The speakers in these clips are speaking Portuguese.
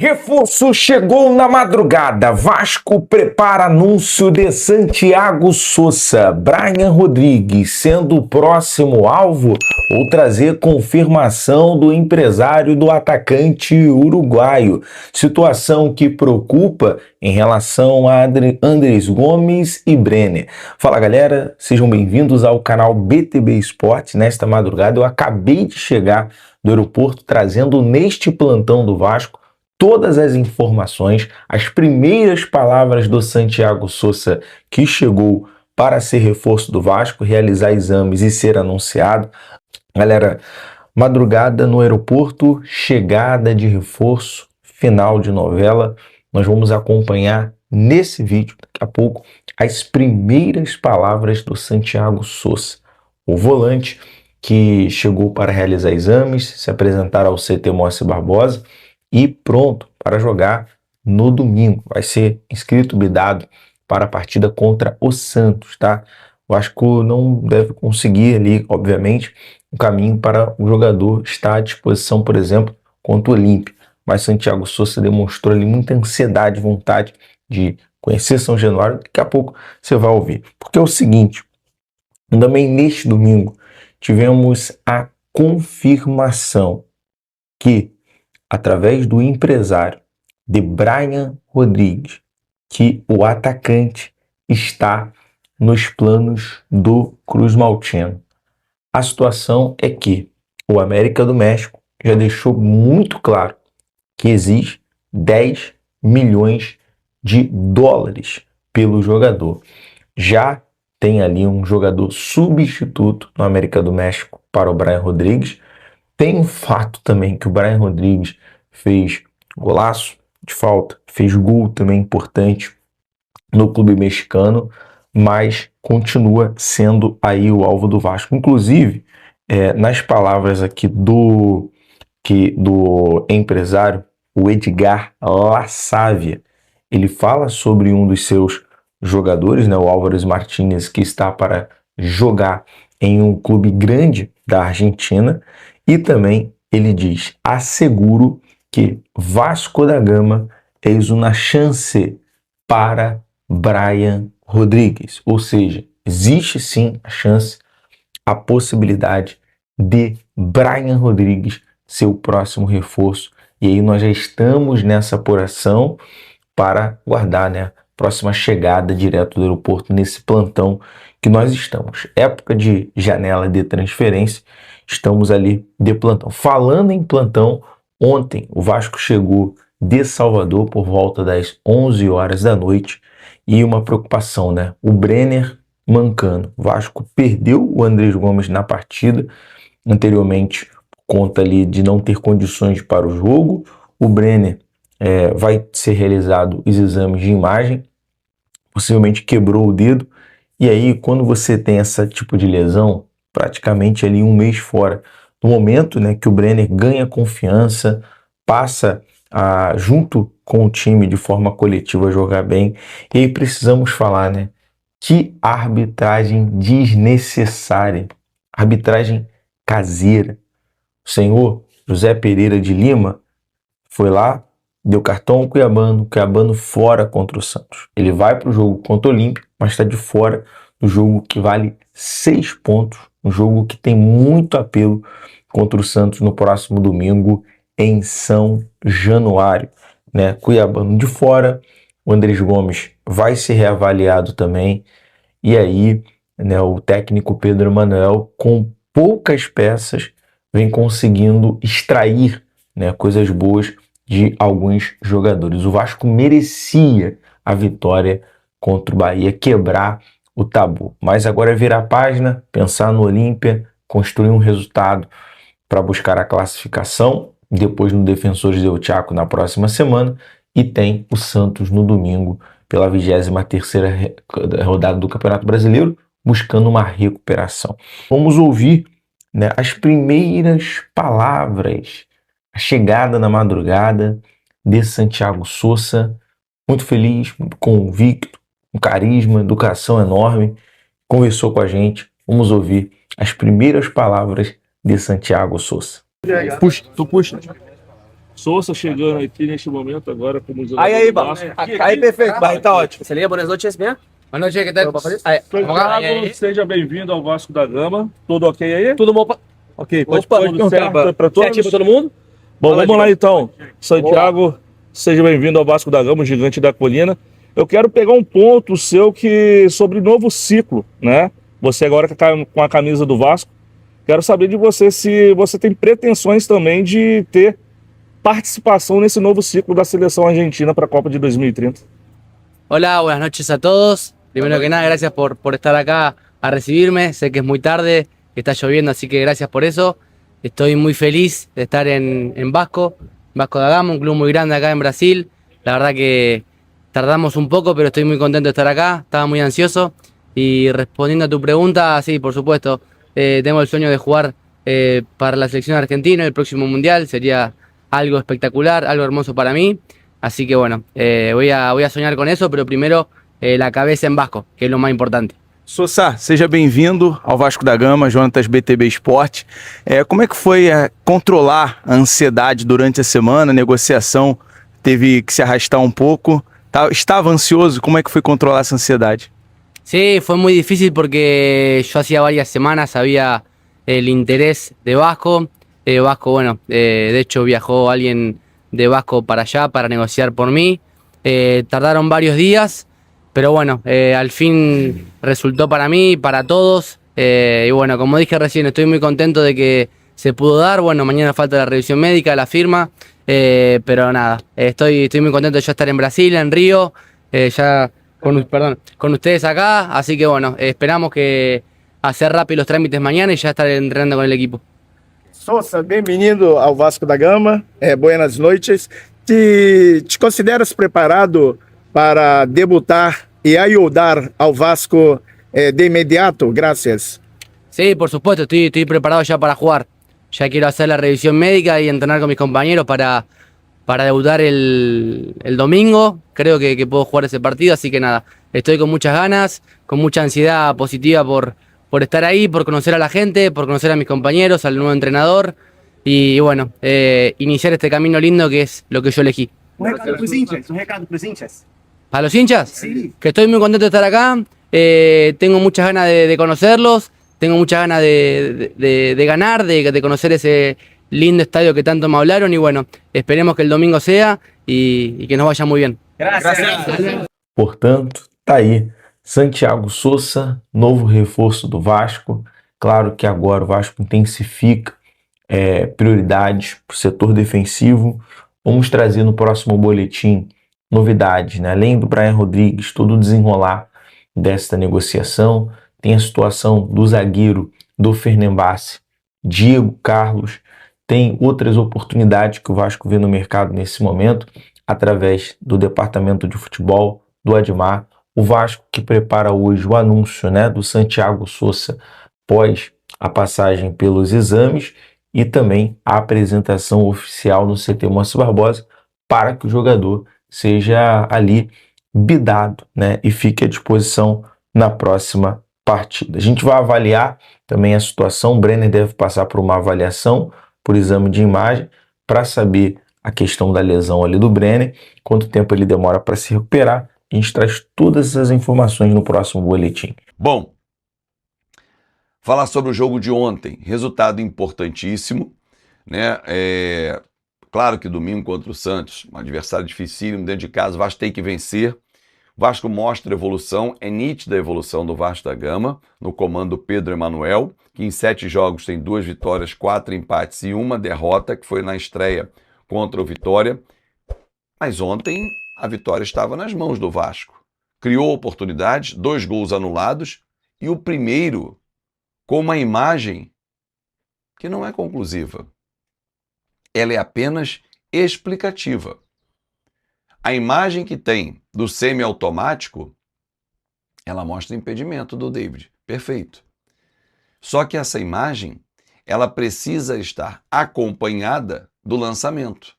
Reforço chegou na madrugada. Vasco prepara anúncio de Santiago Sousa. Brian Rodrigues sendo o próximo alvo ou trazer confirmação do empresário do atacante uruguaio. Situação que preocupa em relação a Andrés Gomes e Brenner. Fala galera, sejam bem-vindos ao canal BTB Esportes. Nesta madrugada eu acabei de chegar do aeroporto trazendo neste plantão do Vasco todas as informações, as primeiras palavras do Santiago Sousa, que chegou para ser reforço do Vasco, realizar exames e ser anunciado. Galera, madrugada no aeroporto, chegada de reforço, final de novela. Nós vamos acompanhar nesse vídeo, daqui a pouco, as primeiras palavras do Santiago Sousa, o volante que chegou para realizar exames, se apresentar ao CT Moacir Barbosa, e pronto para jogar no domingo. Vai ser inscrito, bidado para a partida contra o Santos, tá? O Vasco não deve conseguir ali, obviamente, um caminho para o jogador estar à disposição, por exemplo, contra o Olímpia. Mas Santiago Sousa demonstrou ali muita ansiedade, vontade de conhecer São Januário. Daqui a pouco você vai ouvir. Porque é o seguinte, também neste domingo tivemos a confirmação que através do empresário de Brian Rodrigues, que o atacante está nos planos do Cruz Maltino. A situação é que o América do México já deixou muito claro que exige 10 milhões de dólares pelo jogador. Já tem ali um jogador substituto no América do México para o Brian Rodrigues. Tem um fato também que o Brian Rodrigues fez golaço de falta, fez gol também importante no clube mexicano, mas continua sendo aí o alvo do Vasco. Inclusive, nas palavras aqui do empresário, o Edgar Lasavia, ele fala sobre um dos seus jogadores, né, o Álvares Martínez, que está para jogar em um clube grande da Argentina. E também ele diz, asseguro que Vasco da Gama é uma chance para Brian Rodrigues. Ou seja, existe sim a chance, a possibilidade de Brian Rodrigues ser o próximo reforço. E aí nós já estamos nessa apuração para guardar, né, a próxima chegada direto do aeroporto nesse plantão que nós estamos. Época de janela de transferência, estamos ali de plantão. Falando em plantão, ontem o Vasco chegou de Salvador por volta das 11 horas da noite e uma preocupação, né? O Brenner mancando. O Vasco perdeu o Andrés Gomes na partida anteriormente por conta ali de não ter condições para o jogo. O Brenner vai ser realizado os exames de imagem, possivelmente quebrou o dedo. E aí, quando você tem esse tipo de lesão, praticamente ali um mês fora, no momento, né, que o Brenner ganha confiança, passa junto com o time de forma coletiva a jogar bem, e aí precisamos falar, né, que arbitragem desnecessária, arbitragem caseira. O senhor José Pereira de Lima foi lá, deu cartão ao Cuiabano fora contra o Santos. Ele vai para o jogo contra o Olímpia, mas está de fora do jogo que vale 6 pontos, um jogo que tem muito apelo contra o Santos no próximo domingo em São Januário, né? Cuiabano de fora, o Andrés Gomes vai ser reavaliado também, e aí, né, o técnico Pedro Emanuel, com poucas peças, vem conseguindo extrair, né, coisas boas de alguns jogadores. O Vasco merecia a vitória contra o Bahia, quebrar o tabu. Mas agora é virar a página, pensar no Olímpia, construir um resultado para buscar a classificação, depois no Defensores del Chaco na próxima semana, e tem o Santos no domingo pela 23ª rodada do Campeonato Brasileiro, buscando uma recuperação. Vamos ouvir, né, as primeiras palavras, a chegada na madrugada de Santiago Sousa, muito feliz, muito convicto, um carisma, educação enorme, conversou com a gente. Vamos ouvir as primeiras palavras de Santiago Sousa. Puxa, tu puxa. Sousa chegando aqui neste momento agora como jogador Aí, do Vasco. aí, perfeito, vai, tá ótimo. Se liga, buenas noches, bien. Buenas noches, ¿qué tal? Santiago, seja bem-vindo ao Vasco da Gama. Tudo ok aí? Tudo bom? Ok, Opa, tudo certo para todos? Certinho pra todo mundo? Bom, Fala, vamos lá Diego. então. Santiago, seja bem-vindo ao Vasco da Gama, o gigante da colina. Eu quero pegar um ponto seu sobre novo ciclo, né? Você agora com a camisa do Vasco. Quero saber de você se você tem pretensões também de ter participação nesse novo ciclo da seleção argentina para a Copa de 2030. Hola, buenas noches a todos. Primero que nada, gracias por estar acá a recibirme. Sé que es muy tarde, que está lloviendo, así que gracias por eso. Estoy muy feliz de estar en Vasco da Gama, un club muy grande acá en Brasil. La verdad que tardamos un poco, pero estoy muy contento de estar acá. Estaba muy ansioso. Y respondiendo a tu pregunta, sí, por supuesto, tengo el sueño de jugar para la selección argentina el próximo mundial. Sería algo espectacular, algo hermoso para mí. Así que bueno, voy a soñar con eso, pero primero la cabeza en Vasco, que es lo más importante. Sousa, seja bem-vindo ao Vasco da Gama, Jonatas BTB Esporte. Como é que foi controlar a ansiedade durante a semana? A negociação teve que se arrastar um pouco. Estava ansioso? Como é que foi controlar essa ansiedade? Sí, fue muy difícil porque yo hacía varias semanas sabía el interés de Vasco. Vasco, bueno, de hecho viajó alguien de Vasco para allá para negociar por mí. Tardaron varios días, pero bueno, al fin resultó para mí, para todos. Y bueno, como dije recién, estoy muy contento de que se pudo dar. Bueno, mañana falta la revisión médica, la firma. Pero nada, estoy muy contento de ya estar en Brasil, en Río, ya con ustedes acá. Así que bueno, esperamos que hacer rápido los trámites mañana y ya estar entrenando con el equipo. Sousa, bem-vindo ao Vasco da Gama. Buenas noites. Te consideras preparado para debutar e ayudar ao Vasco de inmediato? Gracias. Sí, por supuesto, estoy preparado ya para jugar. Ya quiero hacer la revisión médica y entrenar con mis compañeros para debutar el domingo. Creo que puedo jugar ese partido, así que nada, estoy con muchas ganas, con mucha ansiedad positiva por estar ahí, por conocer a la gente, por conocer a mis compañeros, al nuevo entrenador y bueno, iniciar este camino lindo que es lo que yo elegí. Um recado pros hinchas. ¿Para los hinchas? Sí. Que estoy muy contento de estar acá, tengo muchas ganas de conocerlos, tengo muchas ganas de ganar, de conocer ese lindo estadio que tanto me hablaron y bueno, esperemos que el domingo sea y que nos vaya muy bien. Gracias. Portanto, tá aí Santiago Sousa, novo reforço do Vasco. Claro que agora o Vasco intensifica prioridades para o setor defensivo. Vamos trazer no próximo boletim novidades, né? Além do Brian Rodrigues, todo o desenrolar desta negociação. Tem a situação do zagueiro do Fenerbahçe, Diego Carlos. Tem outras oportunidades que o Vasco vê no mercado nesse momento, através do departamento de futebol, do Admar. O Vasco que prepara hoje o anúncio, né, do Santiago Sousa pós a passagem pelos exames e também a apresentação oficial no CT Moacir Barbosa para que o jogador seja ali bidado, né, e fique à disposição na próxima partida. A gente vai avaliar também a situação. O Brenner deve passar por uma avaliação por exame de imagem para saber a questão da lesão ali do Brenner, quanto tempo ele demora para se recuperar. A gente traz todas essas informações no próximo boletim. Bom, falar sobre o jogo de ontem, resultado importantíssimo, né? Claro que domingo contra o Santos, um adversário dificílimo, dentro de casa, o Vasco tem que vencer. O Vasco mostra evolução, é nítida a evolução do Vasco da Gama, no comando do Pedro Emanuel, que em 7 jogos tem 2 vitórias, 4 empates e 1 derrota, que foi na estreia contra o Vitória. Mas ontem a vitória estava nas mãos do Vasco. Criou oportunidades, 2 gols anulados e o primeiro com uma imagem que não é conclusiva. Ela é apenas explicativa. A imagem que tem do semiautomático, ela mostra o impedimento do David. Perfeito. Só que essa imagem, ela precisa estar acompanhada do lançamento.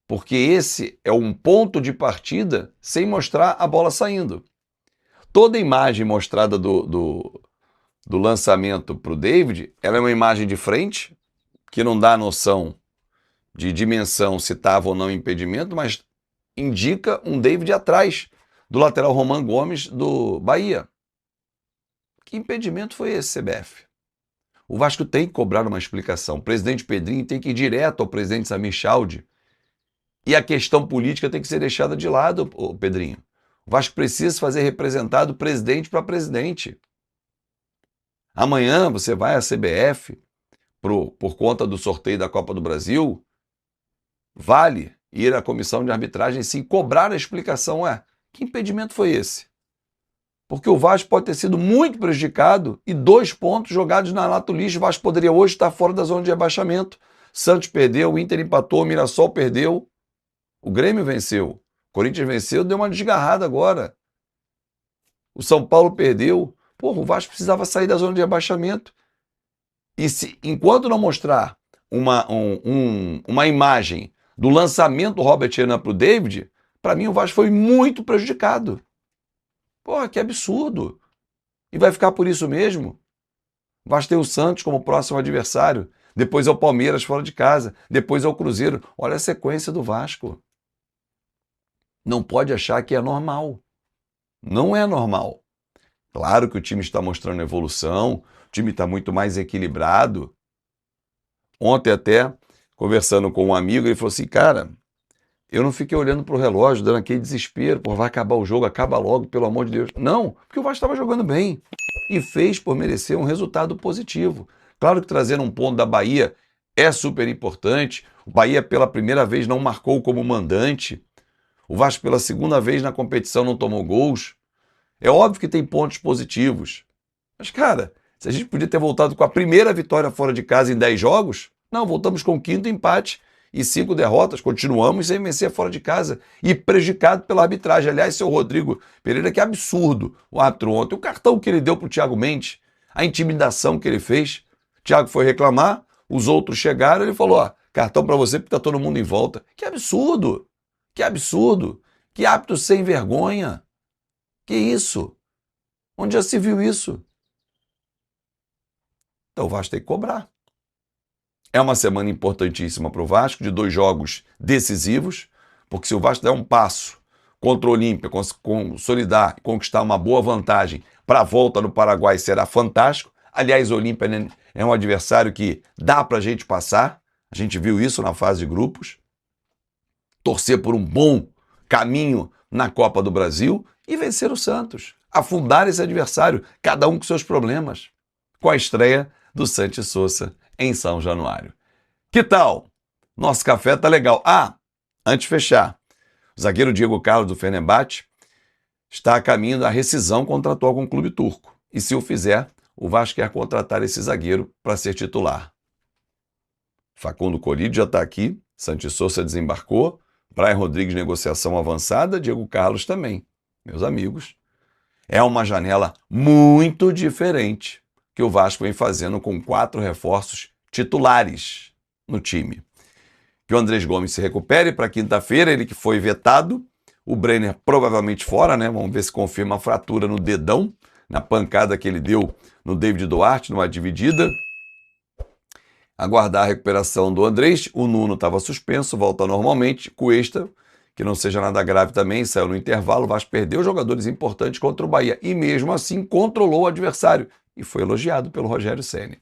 Porque esse é um ponto de partida sem mostrar a bola saindo. Toda imagem mostrada do lançamento para o David, ela é uma imagem de frente, que não dá noção de dimensão se estava ou não impedimento, mas indica um David atrás do lateral Roman Gomes do Bahia. Que impedimento foi esse, CBF? O Vasco tem que cobrar uma explicação. O presidente Pedrinho tem que ir direto ao presidente Samir Chaldi. E a questão política tem que ser deixada de lado, Pedrinho. O Vasco precisa fazer representado presidente para presidente. Amanhã você vai à CBF por conta do sorteio da Copa do Brasil. Vale ir à comissão de arbitragem sim cobrar a explicação. Que impedimento foi esse? Porque o Vasco pode ter sido muito prejudicado e 2 pontos jogados na lata do lixo. O Vasco poderia hoje estar fora da zona de rebaixamento. Santos perdeu, o Inter empatou, o Mirassol perdeu. O Grêmio venceu. O Corinthians venceu, deu uma desgarrada agora. O São Paulo perdeu. O Vasco precisava sair da zona de rebaixamento. E enquanto não mostrar uma imagem do lançamento do Robert Renan para o David, para mim o Vasco foi muito prejudicado. Que absurdo. E vai ficar por isso mesmo? O Vasco tem o Santos como próximo adversário. Depois é o Palmeiras fora de casa. Depois é o Cruzeiro. Olha a sequência do Vasco. Não pode achar que é normal. Não é normal. Claro que o time está mostrando evolução. O time está muito mais equilibrado. Ontem até, conversando com um amigo, ele falou assim, cara, eu não fiquei olhando para o relógio, dando aquele desespero, vai acabar o jogo, acaba logo, pelo amor de Deus. Não, porque o Vasco estava jogando bem e fez por merecer um resultado positivo. Claro que trazer um ponto da Bahia é super importante. O Bahia pela primeira vez não marcou como mandante. O Vasco pela segunda vez na competição não tomou gols. É óbvio que tem pontos positivos. Mas, cara, se a gente podia ter voltado com a primeira vitória fora de casa em 10 jogos, não, voltamos com o 5º empate e 5 derrotas, continuamos sem vencer fora de casa e prejudicado pela arbitragem. Aliás, seu Rodrigo Pereira, que absurdo o árbitro ontem, o cartão que ele deu para o Thiago Mendes, a intimidação que ele fez. O Thiago foi reclamar, os outros chegaram, ele falou, cartão para você porque está todo mundo em volta. Que absurdo, que absurdo, que árbitro sem vergonha. Que isso? Onde já se viu isso? Então o Vasco tem que cobrar. É uma semana importantíssima para o Vasco, de 2 jogos decisivos, porque se o Vasco der um passo contra o Olímpia, consolidar e conquistar uma boa vantagem para a volta no Paraguai, será fantástico. Aliás, o Olímpia é um adversário que dá para a gente passar, a gente viu isso na fase de grupos. Torcer por um bom caminho na Copa do Brasil e vencer o Santos. Afundar esse adversário, cada um com seus problemas. Com a estreia do Santos Sousa em São Januário. Que tal? Nosso café tá legal. Antes de fechar, o zagueiro Diego Carlos do Fenerbahçe está a caminho da rescisão contratual com o clube turco. E se o fizer, o Vasco quer contratar esse zagueiro para ser titular. Facundo Colidio já está aqui, Santos Sousa desembarcou, Brian Rodrigues negociação avançada, Diego Carlos também. Meus amigos, é uma janela muito diferente que o Vasco vem fazendo com 4 reforços titulares no time. Que o Andrés Gomes se recupere para quinta-feira, ele que foi vetado, o Brenner provavelmente fora, né? Vamos ver se confirma a fratura no dedão, na pancada que ele deu no David Duarte, numa dividida. Aguardar a recuperação do Andrés, o Nuno estava suspenso, volta normalmente, Cuesta, que não seja nada grave também, saiu no intervalo, o Vasco perdeu jogadores importantes contra o Bahia e mesmo assim controlou o adversário e foi elogiado pelo Rogério Ceni.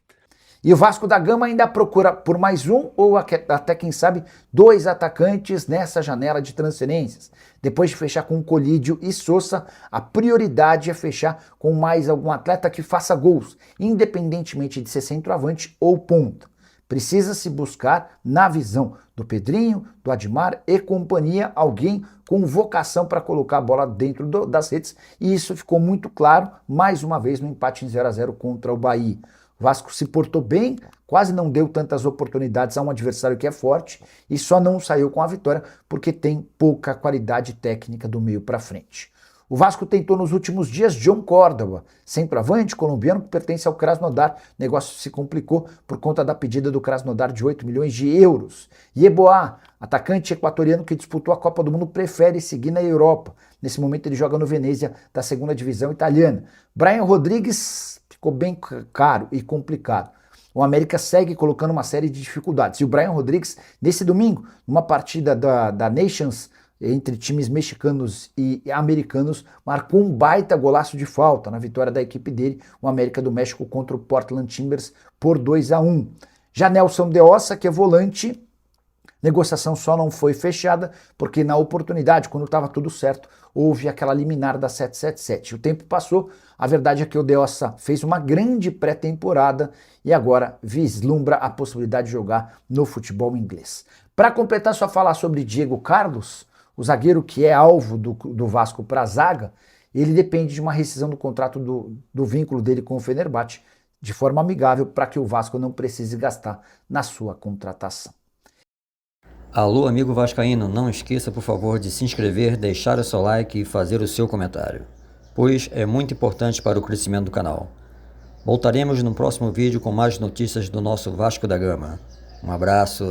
E o Vasco da Gama ainda procura por mais um ou até, quem sabe, 2 atacantes nessa janela de transferências. Depois de fechar com Colidio e Sousa, a prioridade é fechar com mais algum atleta que faça gols, independentemente de ser centroavante ou ponta. Precisa-se buscar, na visão do Pedrinho, do Admar e companhia, alguém com vocação para colocar a bola dentro das redes, e isso ficou muito claro, mais uma vez, no empate em 0-0 contra o Bahia. O Vasco se portou bem, quase não deu tantas oportunidades a um adversário que é forte e só não saiu com a vitória porque tem pouca qualidade técnica do meio para frente. O Vasco tentou nos últimos dias John Córdoba, centroavante colombiano que pertence ao Krasnodar. O negócio se complicou por conta da pedida do Krasnodar de 8 milhões de euros. Yeboah, atacante equatoriano que disputou a Copa do Mundo, prefere seguir na Europa. Nesse momento ele joga no Venezia da 2ª divisão italiana. Brian Rodrigues ficou bem caro e complicado. o América segue colocando uma série de dificuldades. E o Brian Rodrigues, nesse domingo, numa partida da Nations, entre times mexicanos e americanos, marcou um baita golaço de falta na vitória da equipe dele, o América do México contra o Portland Timbers por 2-1. Já Nelson de Ossa, que é volante, negociação só não foi fechada porque na oportunidade, quando estava tudo certo, houve aquela liminar da 777. O tempo passou, a verdade é que o De Ossa fez uma grande pré-temporada e agora vislumbra a possibilidade de jogar no futebol inglês. Para completar só falar sobre Diego Carlos, o zagueiro que é alvo do Vasco para a zaga, ele depende de uma rescisão do contrato do vínculo dele com o Fenerbahçe de forma amigável para que o Vasco não precise gastar na sua contratação. Alô, amigo vascaíno, não esqueça, por favor, de se inscrever, deixar o seu like e fazer o seu comentário, pois é muito importante para o crescimento do canal. Voltaremos no próximo vídeo com mais notícias do nosso Vasco da Gama. Um abraço.